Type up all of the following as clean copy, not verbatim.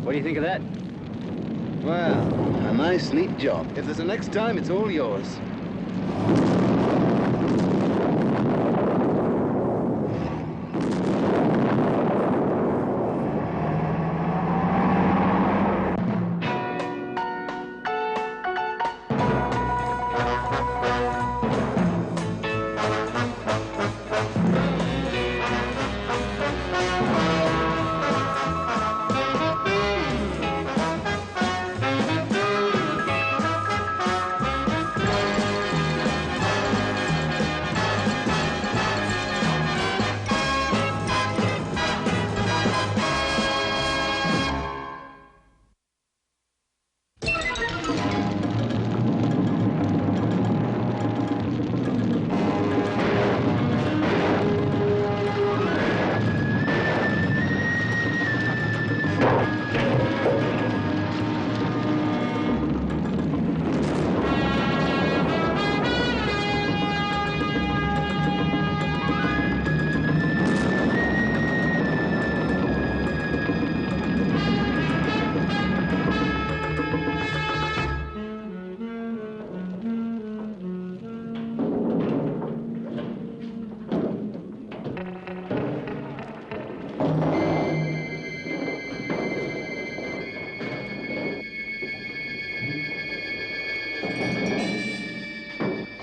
What do you think of that? Well, a nice, neat job. If there's a next time, it's all yours.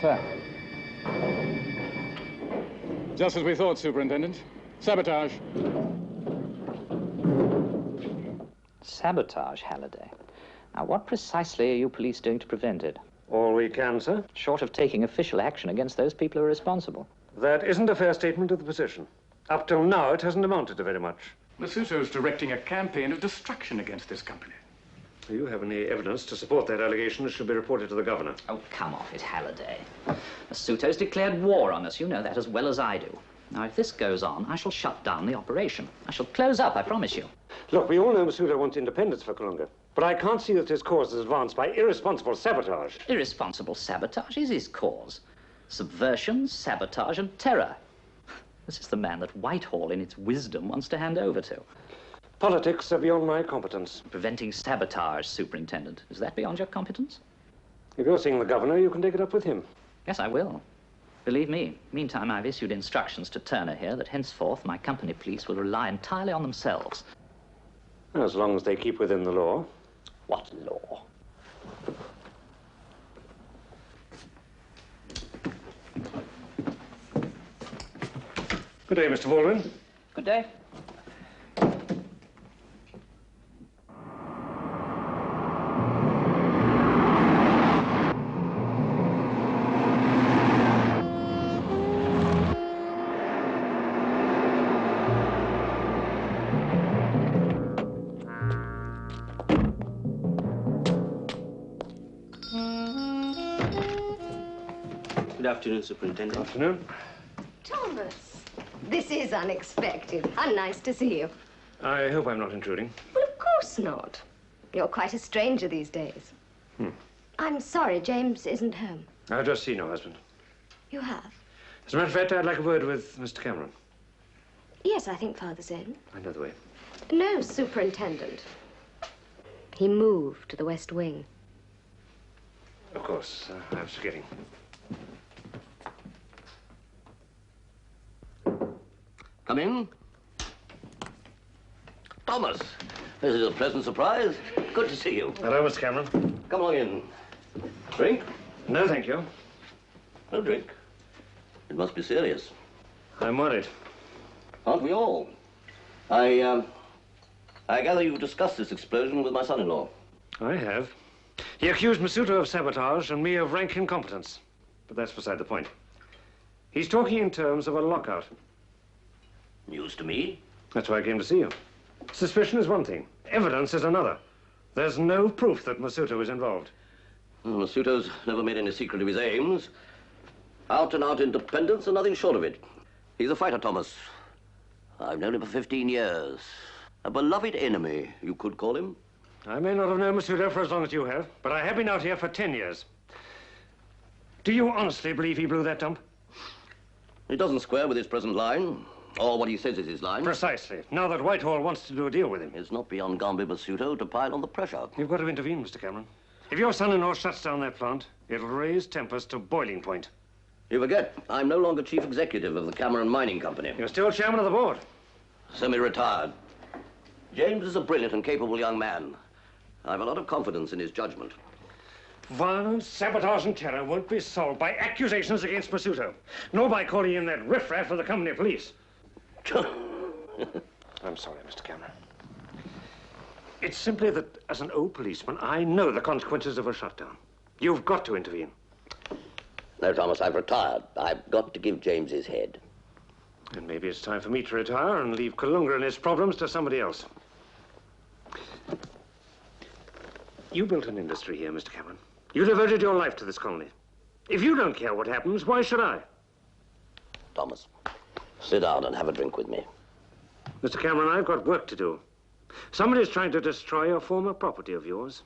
Sir. Just as we thought, Superintendent. Sabotage. Sabotage, Halliday. Now, what precisely are you police doing to prevent it? All we can, sir. Short of taking official action against those people who are responsible. That isn't a fair statement of the position. Up till now, it hasn't amounted to very much. Masuto's directing a campaign of destruction against this company. Do you have any evidence to support that allegation? It should be reported to the governor. Oh, come off it, Halliday. Masuto's declared war on us. You know that as well as I do. Now, if this goes on, I shall shut down the operation. I shall close up, I promise you. Look, we all know Masuto wants independence for Colunga, but I can't see that his cause is advanced by irresponsible sabotage. Irresponsible sabotage is his cause. Subversion, sabotage, and terror. This is the man that Whitehall, in its wisdom, wants to hand over to. Politics are beyond my competence. Preventing sabotage, Superintendent. Is that beyond your competence? If you're seeing the governor, you can take it up with him. Yes, I will. Believe me. Meantime, I've issued instructions to Turner here that henceforth my company police will rely entirely on themselves. As long as they keep within the law. What law? Good day, Mr. Baldwin. Good day. Good afternoon, Superintendent. Good afternoon. Thomas, this is unexpected. How nice to see you. I hope I'm not intruding. Well, of course not. You're quite a stranger these days. I'm sorry, James isn't home. I've just seen your husband. You have? As a matter of fact, I'd like a word with Mr. Cameron. Yes, I think Father's in. I know the way. No, Superintendent. He moved to the West Wing. Of course, I was forgetting. Come in. Thomas, This is a pleasant surprise. Good to see you. Hello, Mr. Cameron. Come on in. Drink? No, thank you. No drink. It must be serious. I'm worried. Aren't we all? I gather you've discussed this explosion with my son-in-law. I have. He accused Masuto of sabotage and me of rank incompetence. But that's beside the point. He's talking in terms of a lockout. News to me? That's why I came to see you. Suspicion is one thing. Evidence is another. There's no proof that Masuto is involved. Well, Masuto's never made any secret of his aims. Out-and-out independence and nothing short of it. He's a fighter, Thomas. I've known him for 15 years. A beloved enemy, you could call him. I may not have known Masuto for as long as you have, but I have been out here for 10 years. Do you honestly believe he blew that dump? It doesn't square with his present line, or what he says is his line. Precisely. Now that Whitehall wants to do a deal with him. It's not beyond Gambi Masuto to pile on the pressure. You've got to intervene, Mr. Cameron. If your son-in-law shuts down their plant, it'll raise tempers to boiling point. You forget, I'm no longer chief executive of the Cameron Mining Company. You're still chairman of the board. Semi-retired. James is a brilliant and capable young man. I have a lot of confidence in his judgment. Violence, sabotage, and terror won't be solved by accusations against Masuto, nor by calling in that riffraff of the company police. I'm sorry, Mr. Cameron. It's simply that, as an old policeman, I know the consequences of a shutdown. You've got to intervene. No, Thomas, I've retired. I've got to give James his head. And maybe it's time for me to retire and leave Kalunga and his problems to somebody else. You built an industry here, Mr. Cameron. You devoted your life to this colony. If you don't care what happens, why should I? Thomas, sit down and have a drink with me. Mr. Cameron, I've got work to do. Somebody's trying to destroy a former property of yours.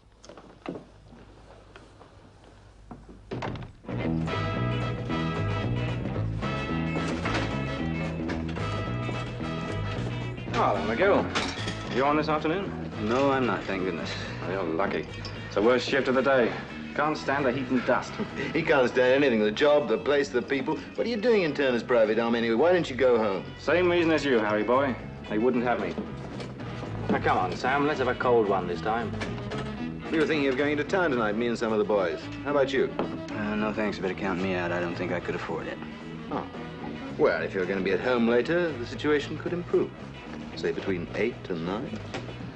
Oh, McGill. You on this afternoon? No, I'm not, thank goodness. Oh, you're lucky. It's the worst shift of the day. Can't stand the heat and dust. He can't stand anything. The job, the place, the people. What are you doing in Turner's private arm anyway? Why don't you go home? Same reason as you, Harry boy. They wouldn't have me. Now, come on, Sam. Let's have a cold one this time. We were thinking of going into town tonight, me and some of the boys. How about you? No thanks, better count me out. I don't think I could afford it. Oh. Well, if you're going to be at home later, the situation could improve. Say between 8 and 9.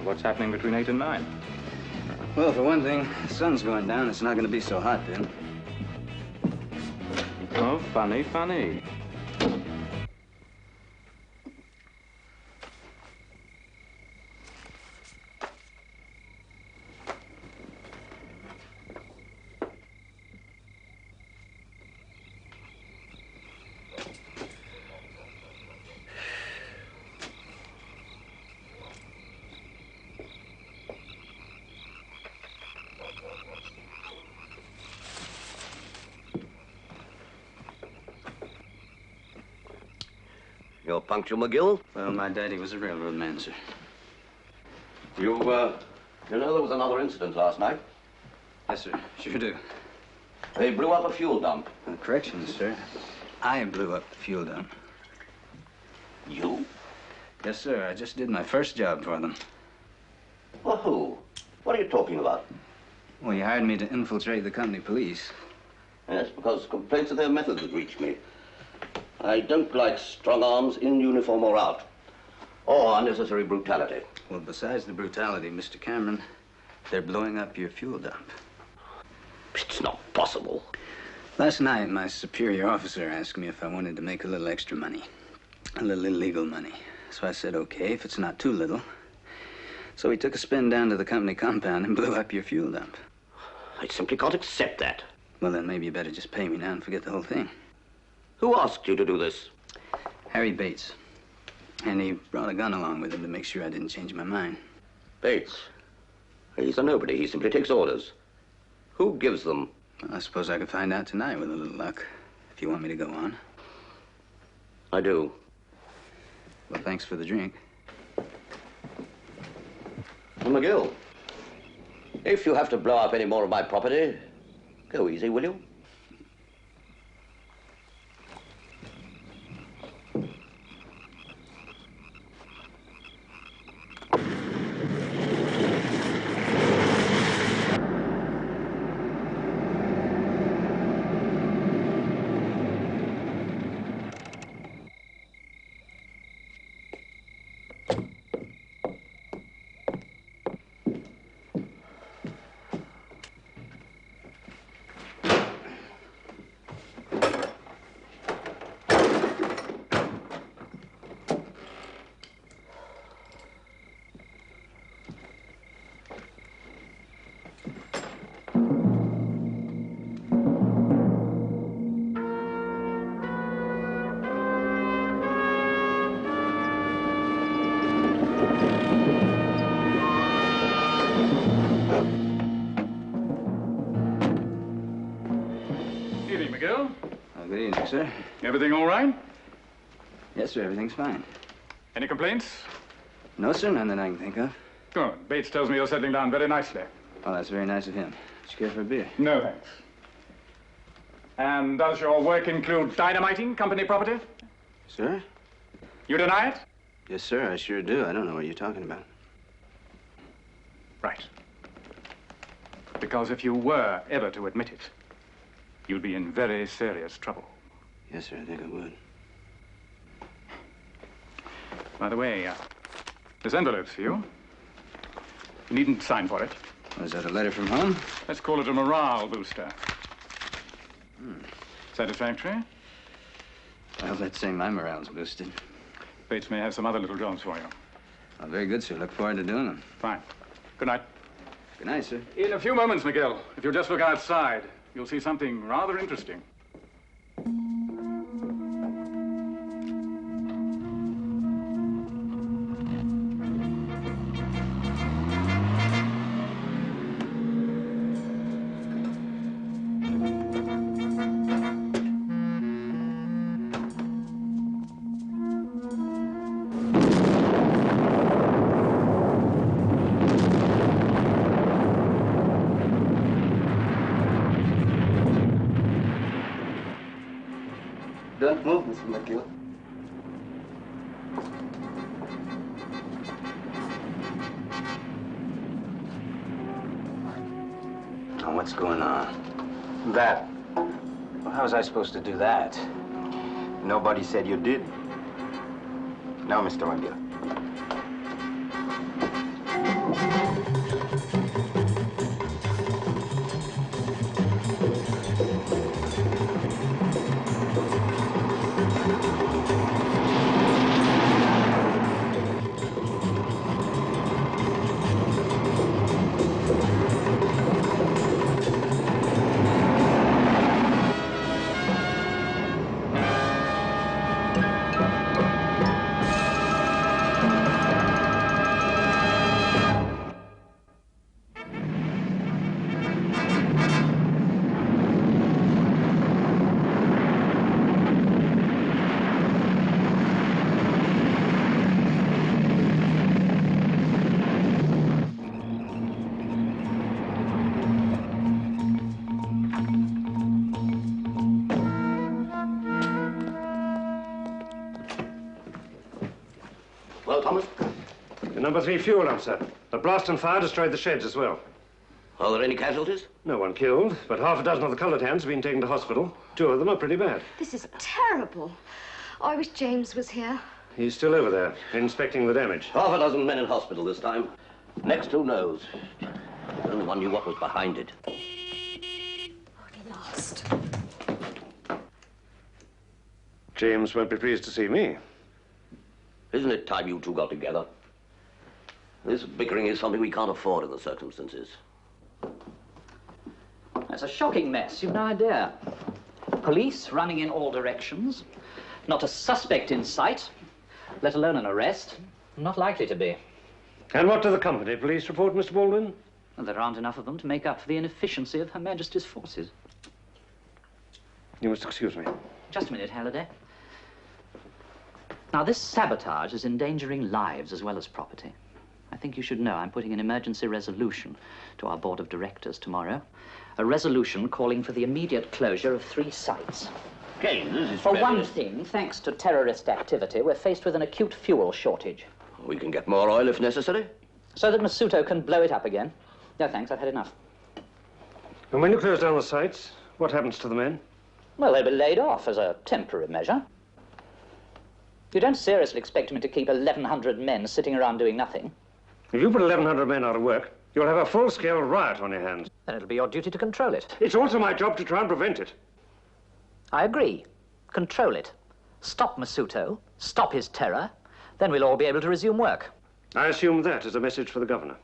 What's happening between 8 and 9? Well, for one thing, the sun's going down. It's not going to be so hot then. Oh, funny, funny. You're punctual, McGill? Well, my daddy was a railroad man, sir. You know there was another incident last night? Yes, sir. Sure do. They blew up a fuel dump. Corrections, sir. I blew up the fuel dump. You? Yes, sir. I just did my first job for them. Well, who? What are you talking about? Well, you hired me to infiltrate the company police. Yes, because complaints of their methods had reached me. I don't like strong arms in uniform or out, or unnecessary brutality. Well, besides the brutality, Mr. Cameron, they're blowing up your fuel dump. It's not possible. Last night, my superior officer asked me if I wanted to make a little extra money, a little illegal money. So I said, okay, if it's not too little. So he took a spin down to the company compound and blew up your fuel dump. I simply can't accept that. Well, then maybe you better just pay me now and forget the whole thing. Who asked you to do this? Harry Bates. And he brought a gun along with him to make sure I didn't change my mind. Bates. He's a nobody. He simply takes orders. Who gives them? Well, I suppose I could find out tonight with a little luck, if you want me to go on. I do. Well, thanks for the drink. Well, McGill, if you have to blow up any more of my property, go easy, will you? Good evening, sir. Everything all right? Yes, sir, everything's fine. Any complaints? No, sir, none that I can think of. Good. Bates tells me you're settling down very nicely. Oh, that's very nice of him. Would you care for a beer? No, thanks. And does your work include dynamiting company property? Sir? You deny it? Yes, sir, I sure do. I don't know what you're talking about. Right. Because if you were ever to admit it, you'd be in very serious trouble. Yes, sir, I think I would. By the way, this envelope's for you. You needn't sign for it. Was that a letter from home? Let's call it a morale booster. Satisfactory? Well, let's say my morale's boosted. Bates may have some other little jobs for you. Oh, very good, sir. Look forward to doing them. Fine. Good night. Good night, sir. In a few moments, McGill, if you'll just look outside, you'll see something rather interesting. Don't move, Mr. McGill. Now, what's going on? That. Well, how was I supposed to do that? Nobody said you did. No, Mr. McGill. Well, Thomas? The number 3 fuel lamp, sir. The blast and fire destroyed the sheds as well. Are there any casualties? No one killed, but half a dozen of the colored hands have been taken to hospital. 2 of them are pretty bad. This is terrible. Oh, I wish James was here. He's still over there, inspecting the damage. Half a dozen men in hospital this time. Next, who knows? If only one knew what was behind it. At last. James won't be pleased to see me. Isn't it time you two got together? This bickering is something we can't afford in the circumstances. It's a shocking mess. You've no idea. Police running in all directions. Not a suspect in sight, let alone an arrest. Not likely to be. And what do the company police report, Mr. Baldwin? Well, there aren't enough of them to make up for the inefficiency of Her Majesty's forces. You must excuse me. Just a minute, Halliday. Now, this sabotage is endangering lives as well as property. I think you should know I'm putting an emergency resolution to our board of directors tomorrow. A resolution calling for the immediate closure of 3 sites. James, this is For very- one thing, thanks to terrorist activity, we're faced with an acute fuel shortage. We can get more oil if necessary. So that Masuto can blow it up again. No, thanks, I've had enough. And when you close down the sites, what happens to the men? Well, they'll be laid off as a temporary measure. You don't seriously expect me to keep 1,100 men sitting around doing nothing. If you put 1,100 men out of work, you'll have a full-scale riot on your hands. Then it'll be your duty to control it. It's also my job to try and prevent it. I agree. Control it. Stop Masuto. Stop his terror. Then we'll all be able to resume work. I assume that is a message for the governor.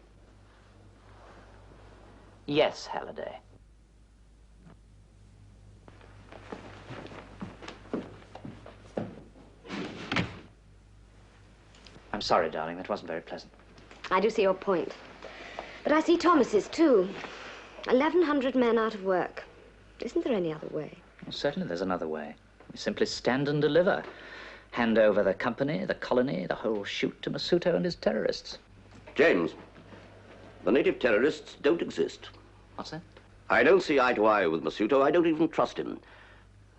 Yes, Halliday. I'm sorry, darling. That wasn't very pleasant. I do see your point. But I see Thomas's, too. 1,100 men out of work. Isn't there any other way? Well, certainly there's another way. We simply stand and deliver. Hand over the company, the colony, the whole shoot to Masuto and his terrorists. James, the native terrorists don't exist. What's that? I don't see eye to eye with Masuto. I don't even trust him.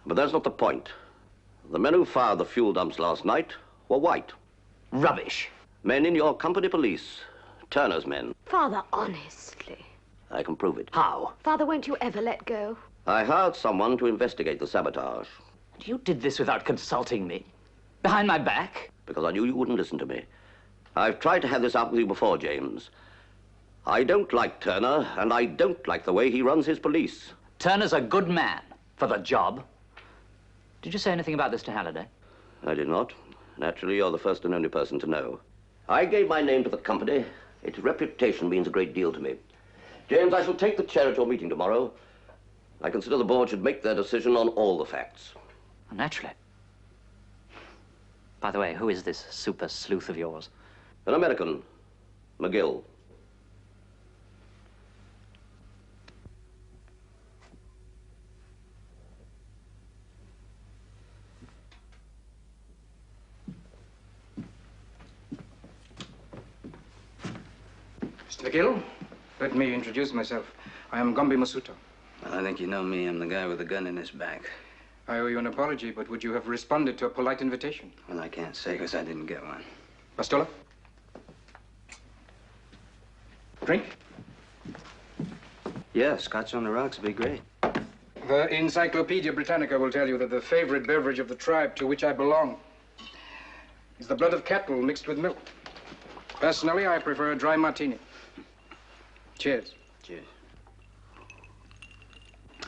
But that's not the point. The men who fired the fuel dumps last night were white. Rubbish. Men in your company police. Turner's men. Father, honestly. I can prove it. How? Father, won't you ever let go? I hired someone to investigate the sabotage. And you did this without consulting me? Behind my back? Because I knew you wouldn't listen to me. I've tried to have this out with you before, James. I don't like Turner, and I don't like the way he runs his police. Turner's a good man for the job. Did you say anything about this to Halliday? I did not. Naturally, you're the first and only person to know. I gave my name to the company. Its reputation means a great deal to me. James, I shall take the chair at your meeting tomorrow. I consider the board should make their decision on all the facts. Naturally. By the way, who is this super sleuth of yours? An American, McGill. Mr. McGill, let me introduce myself. I am Gombe Masuto. Well, I think you know me. I'm the guy with the gun in his back. I owe you an apology, but would you have responded to a polite invitation? Well, I can't say because I didn't get one. Pastola? Drink? Yeah, scotch on the rocks would be great. The Encyclopedia Britannica will tell you that the favorite beverage of the tribe to which I belong is the blood of cattle mixed with milk. Personally, I prefer a dry martini. Cheers. Cheers.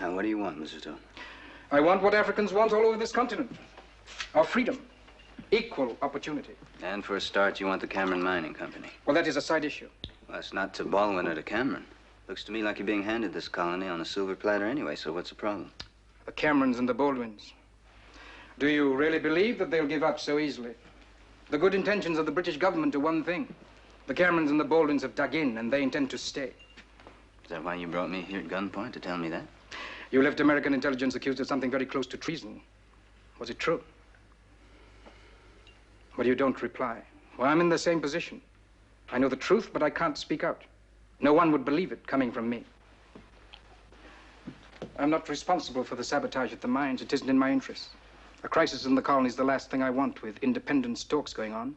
Now, what do you want, Masuto? I want what Africans want all over this continent. Our freedom. Equal opportunity. And for a start, you want the Cameron Mining Company. Well, that is a side issue. Well, it's not to Baldwin or to Cameron. Looks to me like you're being handed this colony on a silver platter anyway, so what's the problem? The Camerons and the Baldwins. Do you really believe that they'll give up so easily? The good intentions of the British government are one thing. The Camerons and the Baldwins have dug in, and they intend to stay. Is that why you brought me here at gunpoint, to tell me that? You left American intelligence accused of something very close to treason. Was it true? Well, you don't reply. Well, I'm in the same position. I know the truth, but I can't speak out. No one would believe it coming from me. I'm not responsible for the sabotage at the mines. It isn't in my interest. A crisis in the colony is the last thing I want with independence talks going on.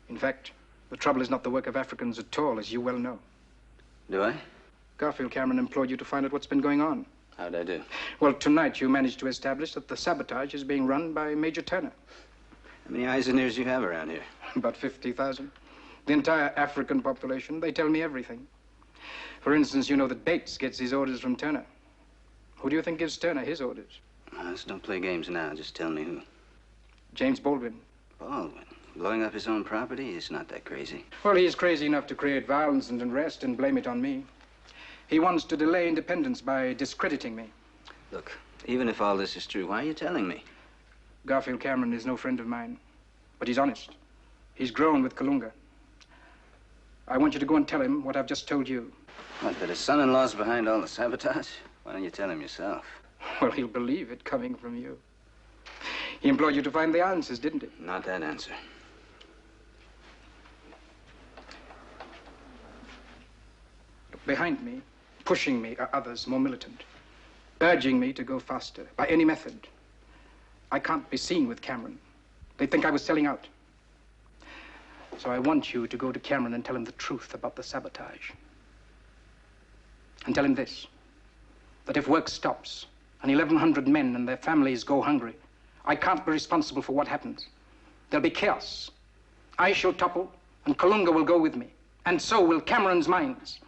In fact, the trouble is not the work of Africans at all, as you well know. Do I? Garfield Cameron employed you to find out what's been going on. How'd I do? Well, tonight you managed to establish that the sabotage is being run by Major Turner. How many eyes and ears do you have around here? About 50,000. The entire African population, they tell me everything. For instance, you know that Bates gets his orders from Turner. Who do you think gives Turner his orders? Let's don't play games now. Just tell me who. James Baldwin. Baldwin? Blowing up his own property? He's not that crazy. Well, he's crazy enough to create violence and unrest and blame it on me. He wants to delay independence by discrediting me. Look, even if all this is true, why are you telling me? Garfield Cameron is no friend of mine, but he's honest. He's grown with Kalunga. I want you to go and tell him what I've just told you. What, that his son-in-law's behind all the sabotage? Why don't you tell him yourself? Well, he'll believe it coming from you. He employed you to find the answers, didn't he? Not that answer. Look, behind me, pushing me, are others more militant, urging me to go faster by any method. I can't be seen with Cameron. They'd think I was selling out. So I want you to go to Cameron and tell him the truth about the sabotage. And tell him this, that if work stops and 1,100 men and their families go hungry, I can't be responsible for what happens. There'll be chaos. I shall topple, and Kalunga will go with me. And so will Cameron's mines.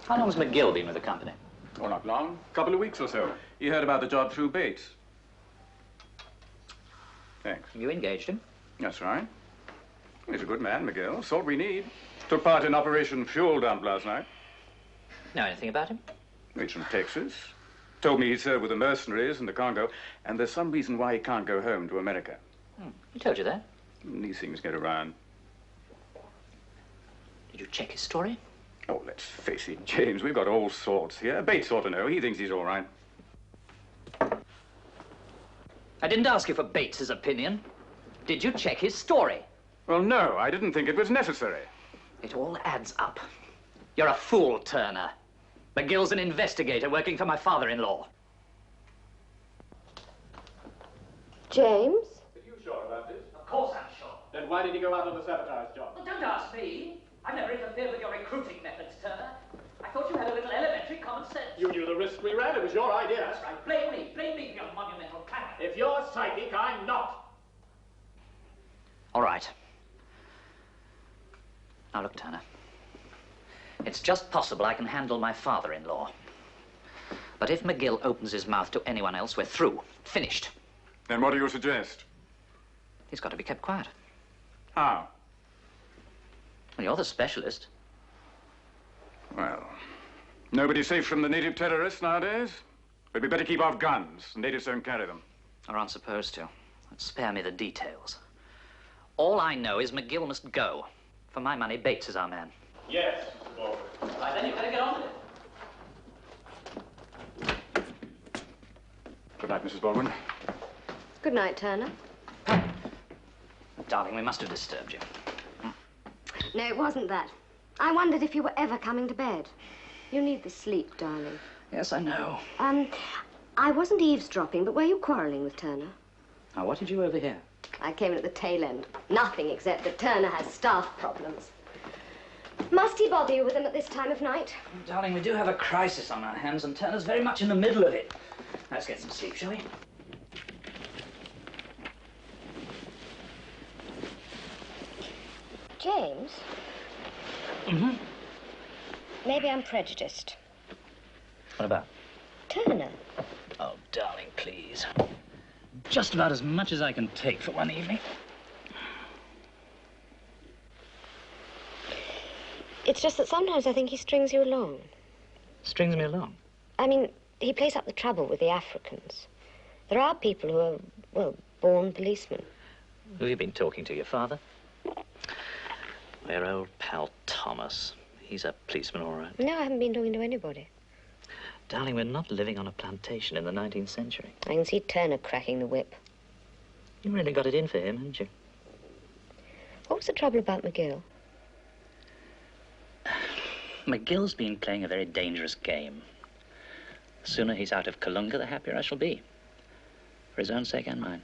How long has McGill been with the company? Oh, not long. A couple of weeks or so. He heard about the job through Bates. Thanks. You engaged him? That's right. He's a good man, McGill. Sort we need. Took part in Operation Fuel Dump last night. Know anything about him? He's from Texas. Told me he served with the mercenaries in the Congo, and there's some reason why he can't go home to America. He told you that? These things get around. Did you check his story? Oh, let's face it, James, we've got all sorts here. Bates ought to know. He thinks he's all right. I didn't ask you for Bates's opinion. Did you check his story? Well, no, I didn't think it was necessary. It all adds up. You're a fool, Turner. McGill's an investigator working for my father-in-law. James? Are you sure about this? Of course I'm sure. Then why did he go out on the sabotage job? Well, don't ask me. I've never interfered with your recruiting methods, Turner. I thought you had a little elementary common sense. You knew the risk we ran. It was your idea. That's right. Blame me. Blame me for your monumental plan. If you're psychic, I'm not. All right. Now, look, Turner. It's just possible I can handle my father-in-law. But if McGill opens his mouth to anyone else, we're through. Finished. Then what do you suggest? He's got to be kept quiet. How? Well, you're the specialist. Well, nobody's safe from the native terrorists nowadays. But we better keep off guns. The natives don't carry them. Or aren't supposed to. Spare me the details. All I know is McGill must go. For my money, Bates is our man. Yes, Mr. Baldwin. Right, then you better get on with it. Good night, Mrs. Baldwin. Good night, Turner. Darling, we must have disturbed you. No, it wasn't that. I wondered if you were ever coming to bed. You need the sleep, darling. Yes, I know. I wasn't eavesdropping, but were you quarreling with Turner? Now, what did you overhear? I came in at the tail end. Nothing except that Turner has staff problems. Must he bother you with them at this time of night? Darling, we do have a crisis on our hands, and Turner's very much in the middle of it. Let's get some sleep, shall we? James? Mm-hmm. Maybe I'm prejudiced. What about? Turner. Oh, darling, please. Just about as much as I can take for one evening. It's just that sometimes I think he strings you along. Strings me along? I mean, he plays up the trouble with the Africans. There are people who are, well, born policemen. Who have you been talking to, your father? We're old pal Thomas. He's a policeman, all right. No, I haven't been talking to anybody. Darling, we're not living on a plantation in the 19th century. I can see Turner cracking the whip. You really got it in for him, haven't you? What was the trouble about McGill? McGill's been playing a very dangerous game. The sooner he's out of Kalunga, the happier I shall be. For his own sake and mine.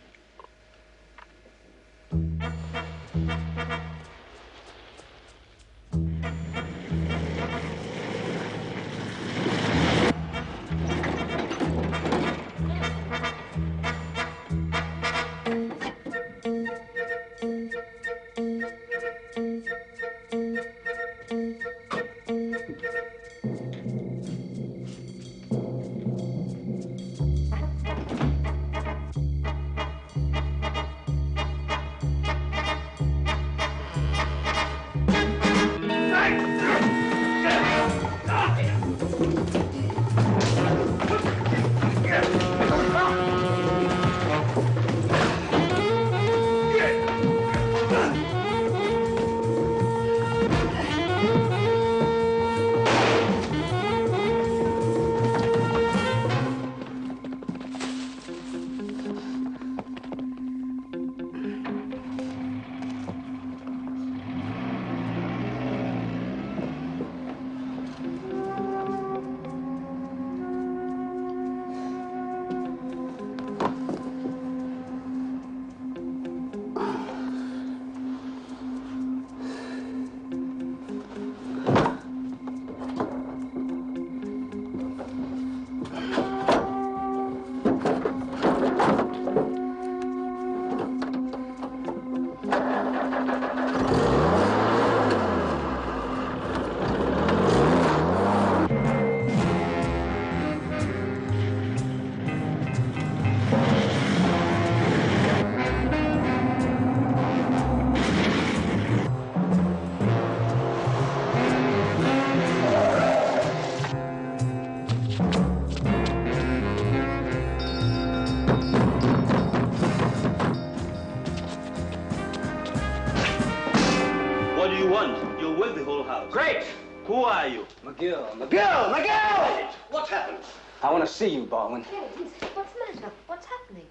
Who are you? McGill! McGill! What's happened? I want to see you, Baldwin. What's the matter? What's happening?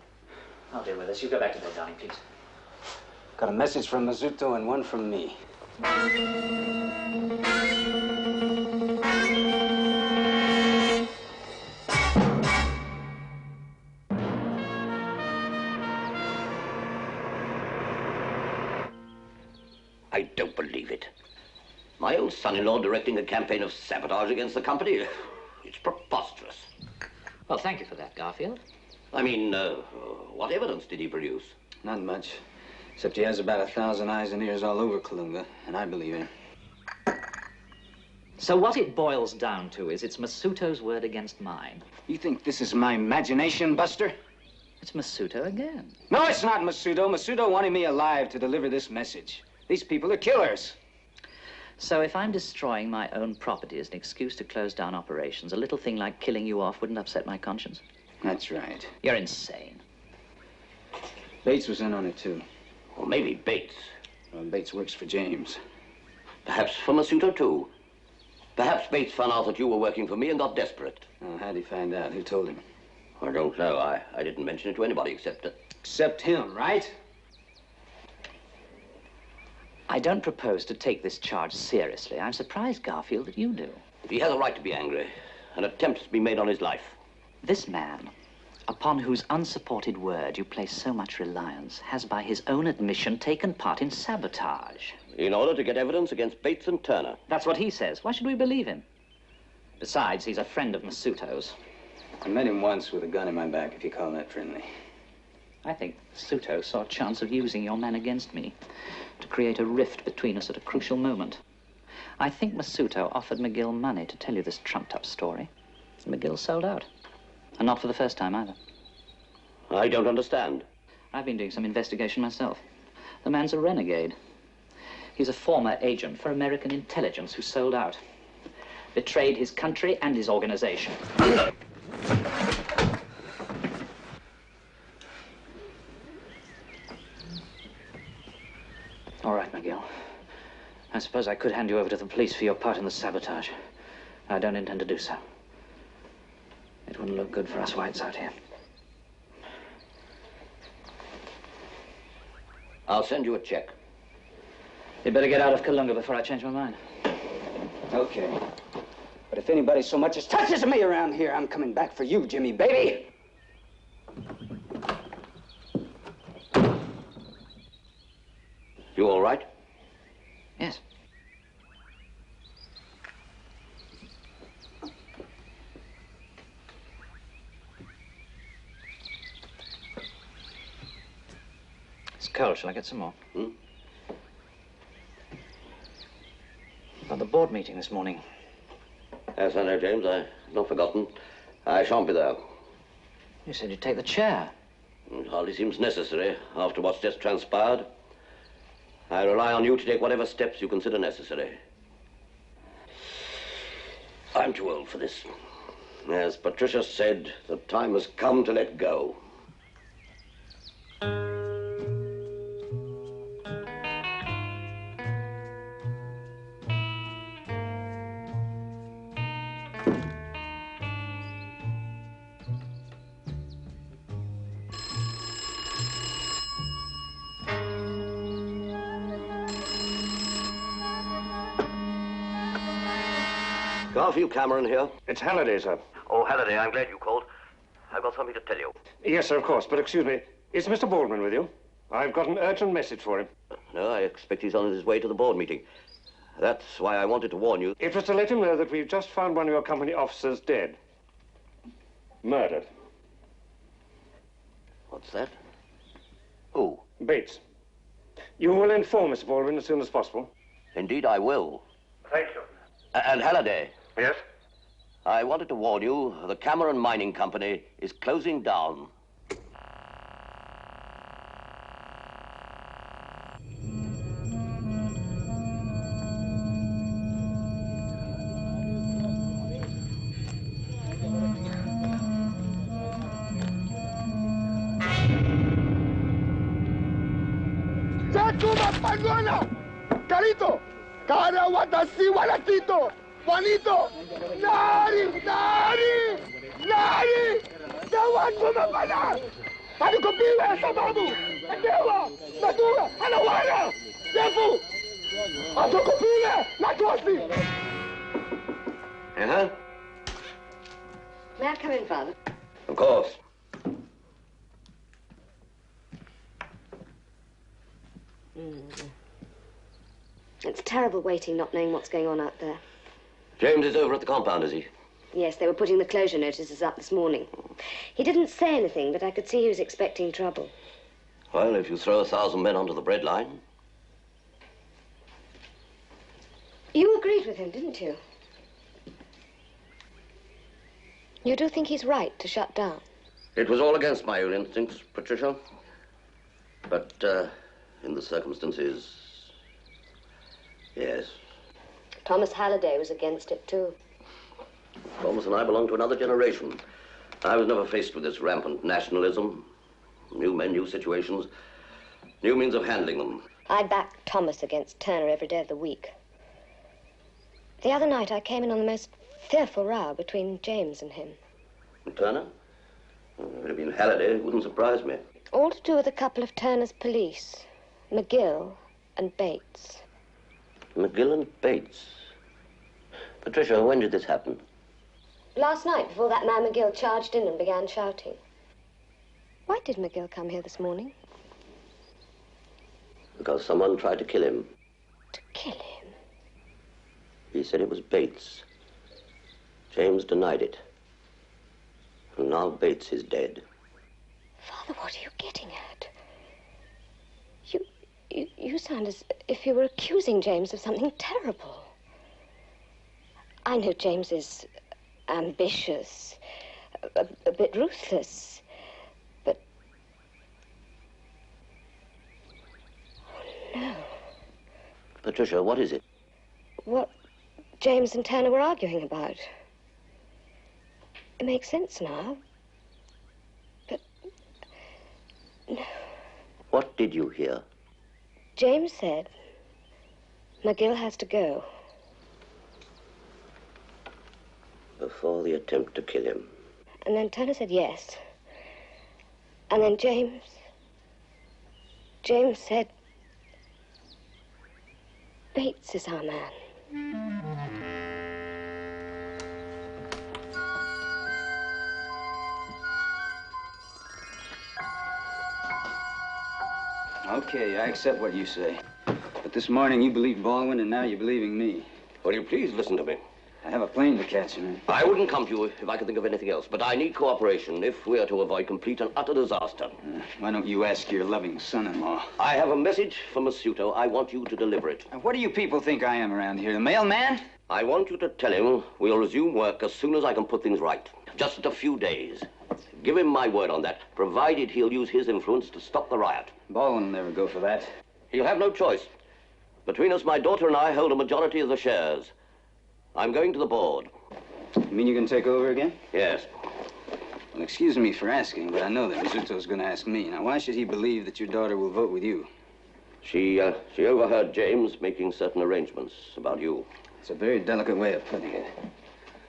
I'll deal with this. You go back to bed, darling, please. Got a message from Mazzuto and one from me. I don't believe it. My own son-in-law directing a campaign of sabotage against the company? It's preposterous. Well, thank you for that, Garfield. I mean, what evidence did he produce? Not much. Except he has about 1,000 eyes and ears all over Kalunga, and I believe him. So what it boils down to is it's Mazzuto's word against mine. You think this is my imagination, Buster? It's Mazzuto again. No, it's not Mazzuto. Mazzuto wanted me alive to deliver this message. These people are killers. So if I'm destroying my own property as an excuse to close down operations, a little thing like killing you off wouldn't upset my conscience? That's right. You're insane. Bates was in on it, too. Or maybe Bates. Well, Bates works for James. Perhaps for Mazzuto, too. Perhaps Bates found out that you were working for me and got desperate. Oh, how'd he find out? Who told him? I don't know. I didn't mention it to anybody except... Except him, right? I don't propose to take this charge seriously. I'm surprised, Garfield, that you do. He has a right to be angry. An attempt has been made on his life. This man, upon whose unsupported word you place so much reliance, has by his own admission taken part in sabotage. In order to get evidence against Bates and Turner. That's what he says. Why should we believe him? Besides, he's a friend of Mazzuto's. I met him once with a gun in my back, if you call that friendly. I think Mazzuto saw a chance of using your man against me to create a rift between us at a crucial moment. I think Mazzuto offered McGill money to tell you this trumped-up story. And McGill sold out. And not for the first time, either. I don't understand. I've been doing some investigation myself. The man's a renegade. He's a former agent for American intelligence who sold out. Betrayed his country and his organization. All right, McGill. I suppose I could hand you over to the police for your part in the sabotage. I don't intend to do so. It wouldn't look good for us whites out here. I'll send you a check. You'd better get out of Kalunga before I change my mind. Okay. But if anybody so much as touches me around here, I'm coming back for you, Jimmy, baby! You all right? Yes. It's cold. Shall I get some more? About the board meeting this morning. Yes, I know, James. I've not forgotten. I shan't be there. You said you'd take the chair. It hardly seems necessary after what's just transpired. I rely on you to take whatever steps you consider necessary. I'm too old for this. As Patricia said, the time has come to let go. Garfield Cameron here. It's Halliday, sir. Oh, Halliday, I'm glad you called. I've got something to tell you. Yes, sir, of course. But excuse me, is Mr. Baldwin with you? I've got an urgent message for him. No, I expect he's on his way to the board meeting. That's why I wanted to warn you. It was to let him know that we've just found one of your company officers dead. Murdered. What's that? Who? Bates. You will inform Mr. Baldwin as soon as possible. Indeed, I will. Thank you. And Halliday. Yes? I wanted to warn you, the Cameron Mining Company is closing down. Carito! Cara, watasi, walatito! Juanito! Nari! Nari! Nari! Dawan mo mapala! Ano ko biwa sa babu? Adewa! Natura! Alawara! Defu! Ano ko biwa? Natwasi! Uh-huh. May I come in, Father? Of course. It's terrible waiting, not knowing what's going on out there. James is over at the compound, is he? Yes, they were putting the closure notices up this morning. He didn't say anything, but I could see he was expecting trouble. Well, if you throw 1,000 men onto the bread line. You agreed with him, didn't you? You do think he's right to shut down? It was all against my own instincts, Patricia. But, in the circumstances, yes. Thomas Halliday was against it, too. Thomas and I belong to another generation. I was never faced with this rampant nationalism. New men, new situations, new means of handling them. I back Thomas against Turner every day of the week. The other night I came in on the most fearful row between James and him. And Turner? If it had been Halliday, it wouldn't surprise me. All to do with a couple of Turner's police, McGill and Bates. McGill and Bates? Patricia, when did this happen? Last night, before that man McGill charged in and began shouting. Why did McGill come here this morning? Because someone tried to kill him. To kill him? He said it was Bates. James denied it. And now Bates is dead. Father, what are you getting at? You sound as if you were accusing James of something terrible. I know James is ambitious, a bit ruthless, but... Oh, no. Patricia, what is it? What James and Turner were arguing about. It makes sense now. But... no. What did you hear? James said McGill has to go. Before the attempt to kill him. And then Turner said yes. And then James said Bates is our man. Okay, I accept what you say. But this morning you believed Baldwin, and now you're believing me. Will you please listen to me? I have a plane to catch, man. I wouldn't come to you if I could think of anything else, but I need cooperation if we are to avoid complete and utter disaster. Why don't you ask your loving son-in-law? I have a message from Masuto. I want you to deliver it. What do you people think I am around here, the mailman? I want you to tell him we'll resume work as soon as I can put things right. Just a few days. Give him my word on that, provided he'll use his influence to stop the riot. Baldwin will never go for that. He'll have no choice. Between us, my daughter and I hold a majority of the shares. I'm going to the board. You mean you can take over again? Yes. Well, excuse me for asking, but I know that Rizzuto's going to ask me. Now, why should he believe that your daughter will vote with you? She overheard James making certain arrangements about you. It's a very delicate way of putting it.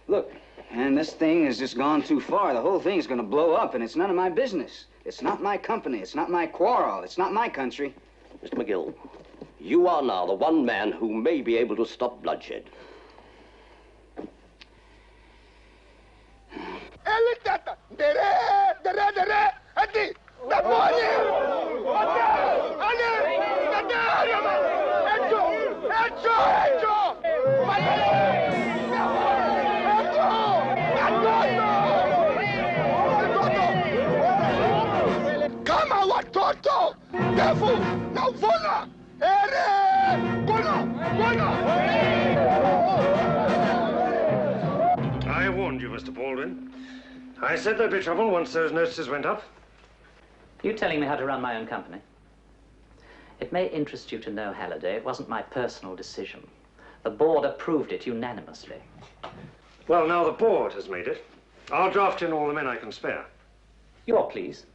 Look, man, this thing has just gone too far. The whole thing's going to blow up, and it's none of my business. It's not my company. It's not my quarrel. It's not my country. Mr. McGill, you are now the one man who may be able to stop bloodshed. I warned you, Mr. Baldwin. I said there'd be trouble once those notices went up. You telling me how to run my own company? It may interest you to know, Halliday, it wasn't my personal decision. The board approved it unanimously. Well, now the board has made it. I'll draft in all the men I can spare. You're pleased?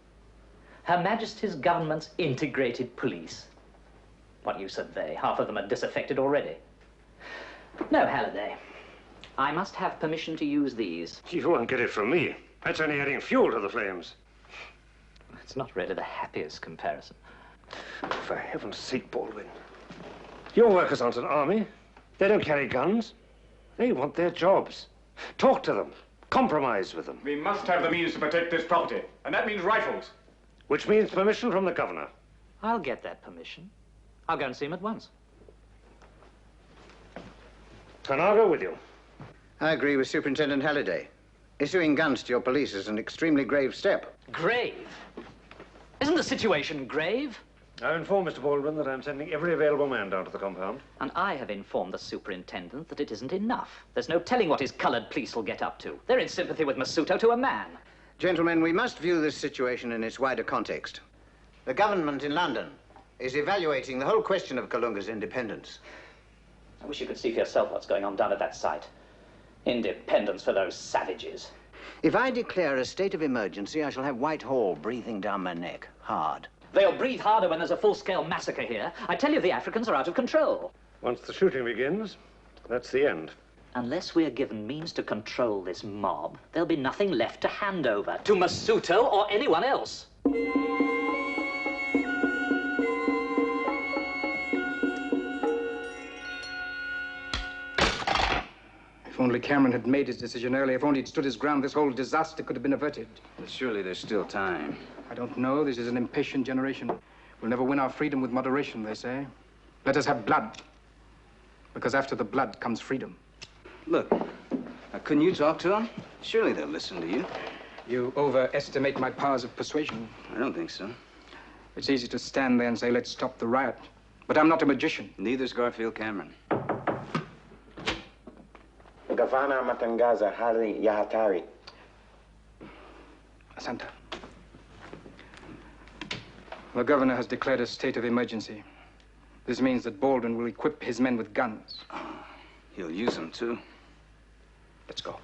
Her Majesty's government's integrated police. What use are they? Half of them are disaffected already. No, Halliday. I must have permission to use these. You won't get it from me. That's only adding fuel to the flames. It's not really the happiest comparison. For heaven's sake, Baldwin. Your workers aren't an army. They don't carry guns. They want their jobs. Talk to them. Compromise with them. We must have the means to protect this property, and that means rifles. Which means permission from the governor. I'll get that permission. I'll go and see him at once. And I'll go with you. I agree with Superintendent Halliday. Issuing guns to your police is an extremely grave step. Grave? Isn't the situation grave? I've informed Mr. Baldwin that I'm sending every available man down to the compound. And I have informed the superintendent that it isn't enough. There's no telling what his colored police will get up to. They're in sympathy with Masuto to a man. Gentlemen, we must view this situation in its wider context. The government in London is evaluating the whole question of Kalunga's independence. I wish you could see for yourself what's going on down at that site. Independence for those savages. If I declare a state of emergency, I shall have Whitehall breathing down my neck, hard. They'll breathe harder when there's a full-scale massacre here. I tell you, the Africans are out of control. Once the shooting begins, that's the end. Unless we're given means to control this mob, there'll be nothing left to hand over to Masuto or anyone else. If only Cameron had made his decision earlier, if only he'd stood his ground, this whole disaster could have been averted. But surely there's still time. I don't know. This is an impatient generation. We'll never win our freedom with moderation, they say. Let us have blood. Because after the blood comes freedom. Look, couldn't you talk to them? Surely they'll listen to you. You overestimate my powers of persuasion. I don't think so. It's easy to stand there and say, let's stop the riot. But I'm not a magician. Neither's Garfield Cameron. Gavana Matangaza hali ya hatari. Asante. The governor has declared a state of emergency. This means that Baldwin will equip his men with guns. He'll use them, too. Let's go.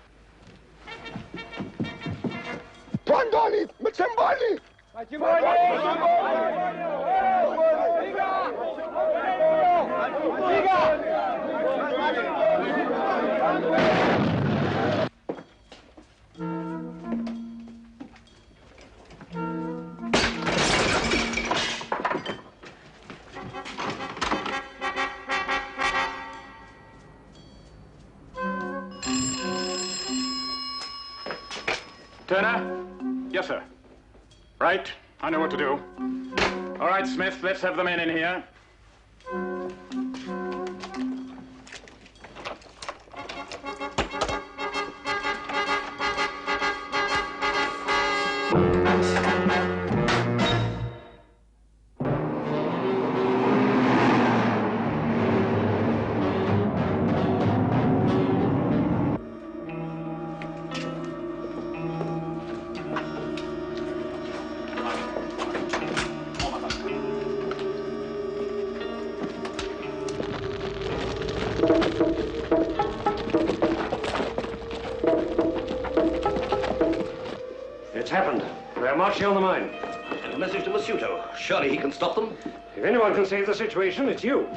Twandoni, Mtsemboni! Turner? Yes, sir. Right. I know what to do. All right, Smith, let's have the men in here. It's happened. They're marching on the mine. And a message to Masuto. Surely he can stop them. If anyone can save the situation, it's you.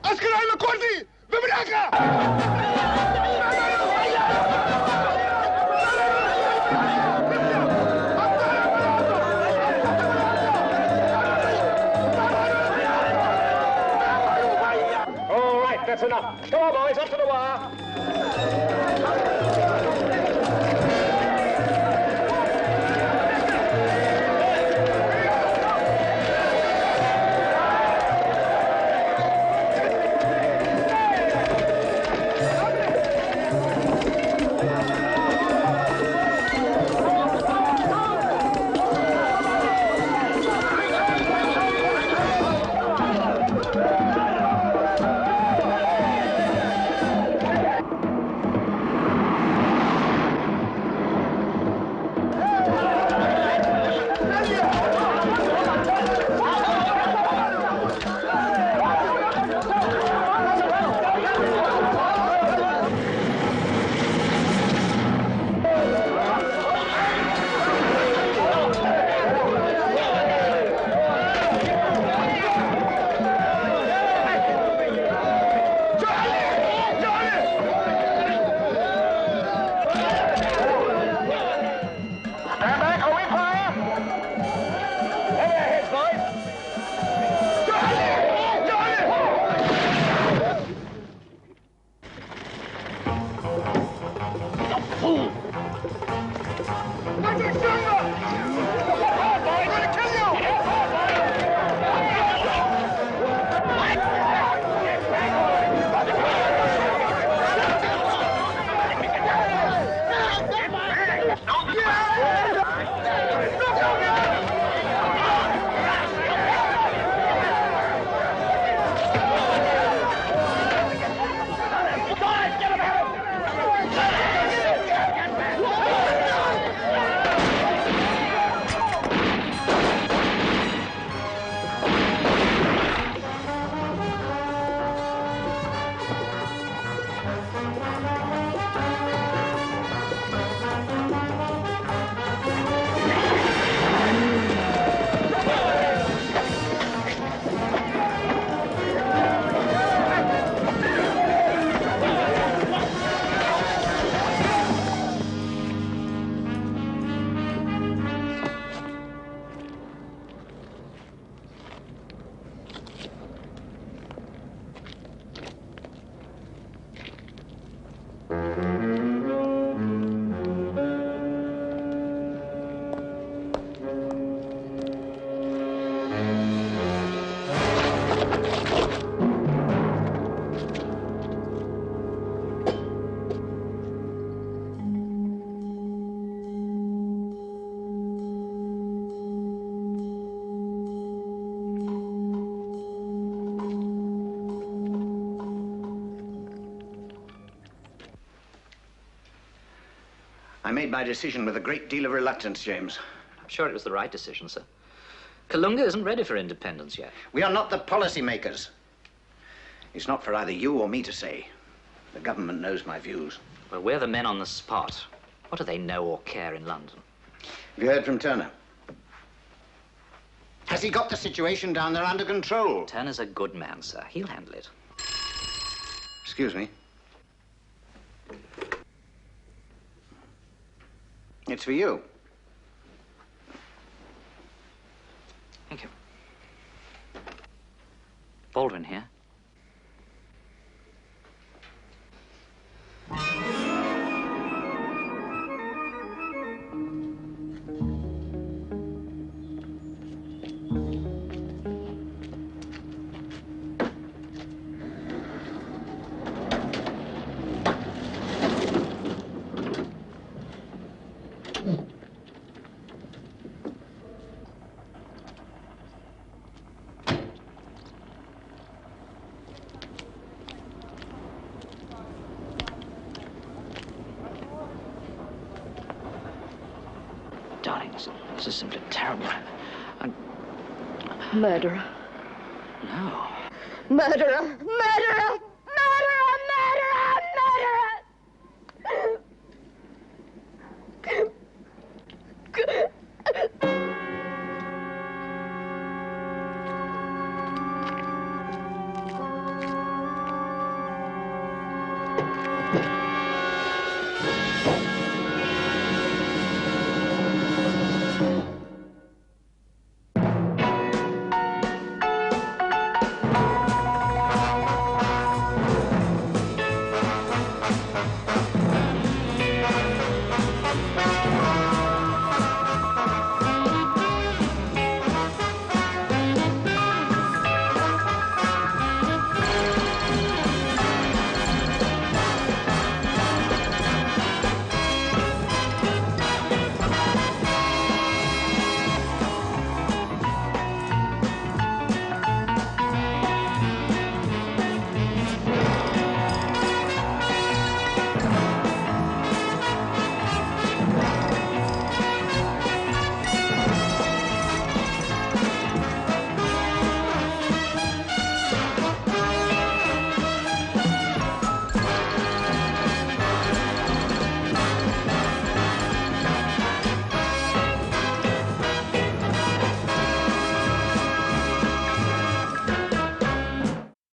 Askari Makordi! Vibraka! that's enough. Come on, boys, up to the wire. I made my decision with a great deal of reluctance, James. I'm sure it was the right decision, sir. Kalunga isn't ready for independence yet. We are not the policy makers. It's not for either you or me to say. The government knows my views. Well, we're the men on the spot. What do they know or care in London? Have you heard from Turner? Has he got the situation down there under control? Turner's a good man, sir. He'll handle it. Excuse me. It's for you. Thank you. Baldwin here. Darling, this is simply terrible. Murderer. No. Murderer! Murderer! Murderer! Murderer! Murderer!